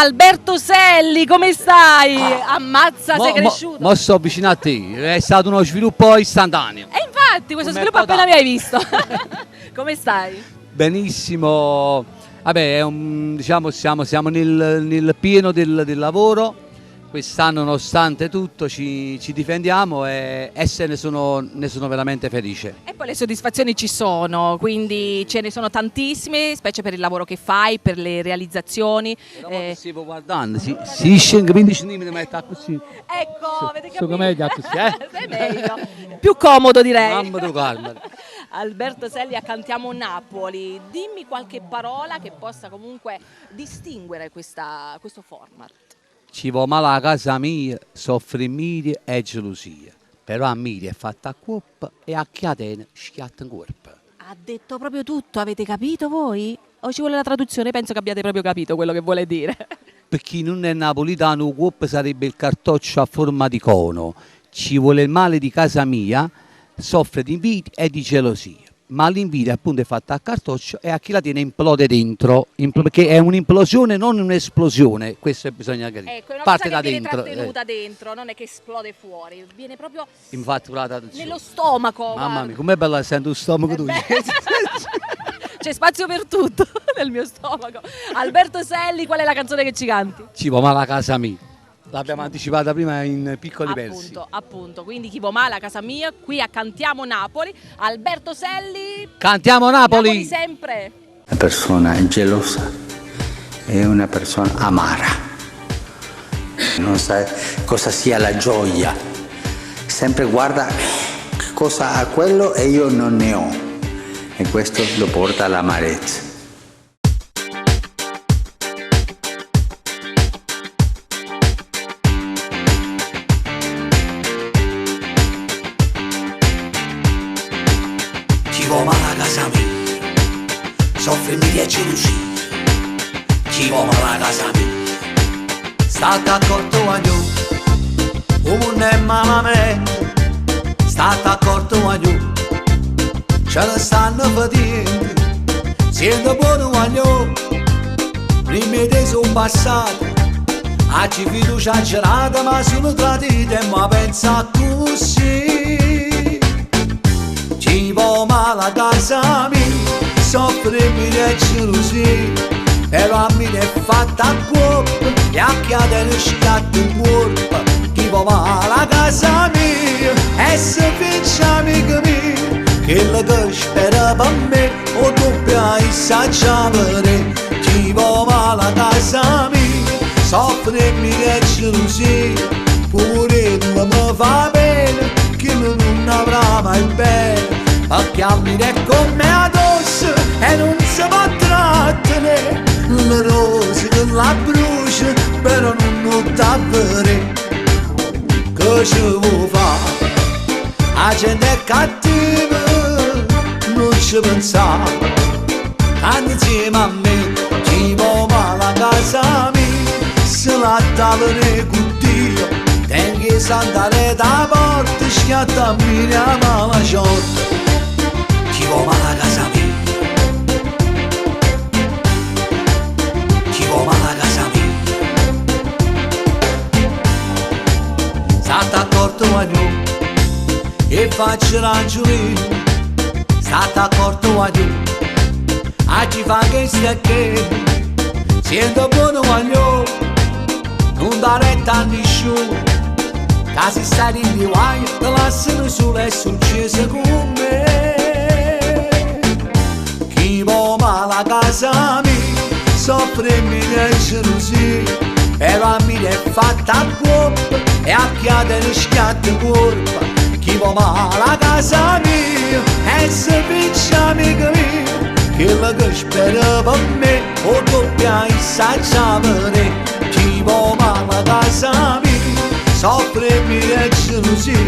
Alberto Selli, come stai? Ammazza, sei cresciuto. Ma sto vicino a te, è stato uno sviluppo istantaneo. E infatti, questo Come sviluppo appena mi hai visto. Come stai? Benissimo, vabbè, diciamo, siamo nel pieno del lavoro. Quest'anno, nonostante tutto, ci difendiamo e ne sono veramente felice. E poi le soddisfazioni ci sono, quindi ce ne sono tantissime, specie per il lavoro che fai, per le realizzazioni. Stiamo guardando, si scende 15 minuti, ma è così. Ecco, avete capito? Sono meglio così, Sei meglio. Più comodo, direi. Mamma tu calma. Alberto Selli a Cantiamo Napoli, dimmi qualche parola che possa comunque distinguere questo format. Ci va male a casa mia, soffre invidia e gelosia. Però a Miri è fatta a cuoppa e a Chiatene schiatta in corpo. Ha detto proprio tutto, avete capito voi? O ci vuole la traduzione? Penso che abbiate proprio capito quello che vuole dire. Per chi non è napolitano, cuoppa sarebbe il cartoccio a forma di cono. Ci vuole il male di casa mia, soffre di invidia e di gelosia. Ma l'invidia appunto è fatta a cartoccio e a chi la tiene implode dentro, perché è un'implosione, non un'esplosione, questo bisogna capire. Ecco, è una parte cosa da che viene dentro. trattenuta dentro, non è che esplode fuori, viene proprio Infatti, la traduzione. nello stomaco. Mamma guarda. mia, com'è bella sento lo stomaco tu. C'è spazio per tutto nel mio stomaco. Alberto Selli, qual è la canzone che ci canti? Ci va male a casa mia. L'abbiamo anticipata prima in piccoli versi. Appunto, quindi chi va male a casa mia, qui a Cantiamo Napoli, Alberto Selli. Cantiamo Napoli! Napoli sempre. Una persona gelosa è una persona amara, non sa cosa sia la gioia, sempre guarda cosa ha quello e io non ne ho, e questo lo porta all'amarezza. Chi va male a casa mia, soffre invidia e gelosia. Chi va male a casa mia, state accorto a io, non è malamente, state accorto a io, ce ne stanno patendo, siete buono a io, prima te sono passati, oggi fiducia gelata ma sono tradite, ma pensa così. Chi va male a casa mia, soffre invidia e gelosia, però a me è fatta a cuore e a chiedere schiatto in corpo. Chi va male a casa mia e se vince amica mia, quello che spera per me o doppia assaggiare. Chi va male a casa mia, soffre invidia e gelosia, pure tu mi fa bene, che non avrà mai bene, perché a me è come addosso e non si può trattenere. Le rose che la brucia, però non t'avvere. Che ci vuoi fare? La gente è cattiva, non ci pensare. Anzi insieme a me, chi va male a casa mia, se la tavole con Dio, tengo sandale da porta, schiatta a me la mala ciotta. Chi va male a casa mia, state accorto a io e faccio ragione, state accorto a io, oggi fa che stia che, siendo buono a io, non dare retta a nessuno, casi stati in guaio, te lasciano solo e successe con me. Chi va male a casa mia, soffre invidia e gelosia, però a me è fatta a cuore e a chiedere schiatto in corpo. Chi va male a casa mia e se vince amica mia, quello che spera per me o doppia assaggiare. Chi va male a casa mia, soffre invidia e gelosia,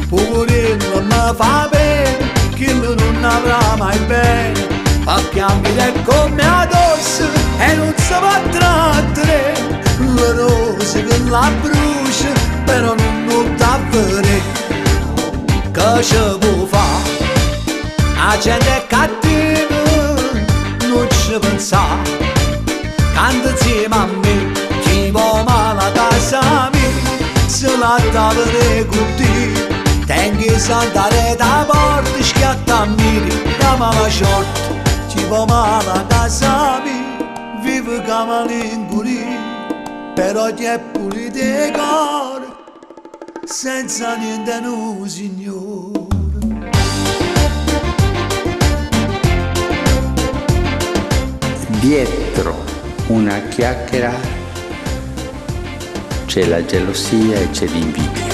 pure non mi fa bene, che non avrà mai bene, perché a me è come addosso e non si può trattenere. Le rose che la brucia, però non t'avvere. Che ci vuoi fare? La gente è cattiva, non ci pensare. Canta insieme a me, la tavola con te. Tengi sandare da porta, schiatta a miri, chiama la short, ci va male a casa mia, vive come l'inguri, però ti è pulito il cuore, senza niente no signore. Dietro una chiacchiera c'è la gelosia e c'è l'invidia.